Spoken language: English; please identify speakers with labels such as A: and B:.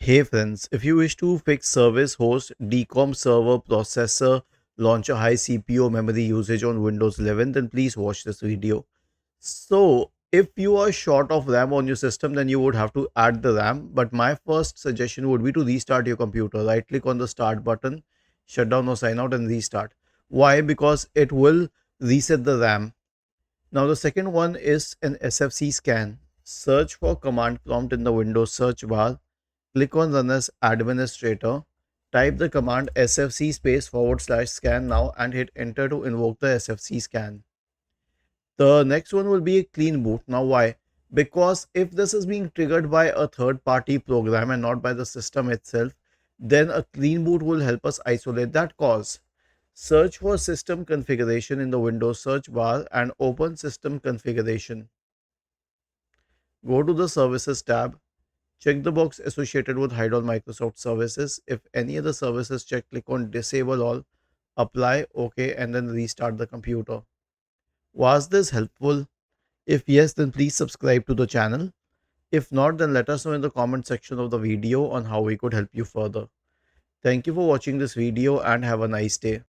A: Hey friends, if you wish to fix service host, DCOM server processor, launch a high CPU memory usage on Windows 11, then please watch this video. So, if you are short of RAM on your system, then you would have to add the RAM. But my first suggestion would be to restart your computer. Right click on the start button, shut down or sign out and restart. Why? Because it will reset the RAM. Now, the second one is an SFC scan. Search for command prompt in the Windows search bar. Click on Run as Administrator. Type the command sfc /scan now and hit enter to invoke the sfc scan. The next one will be a clean boot. Now, why? Because if this is being triggered by a third party program and not by the system itself, then a clean boot will help us isolate that cause. Search for system configuration in the Windows search bar and open system configuration. Go to the services tab. Check the box associated with hide all Microsoft services. If any other services check, click on disable all, apply, OK, and then restart the computer. Was this helpful? If yes, then please subscribe to the channel. If not, then let us know in the comment section of the video on how we could help you further. Thank you for watching this video and have a nice day.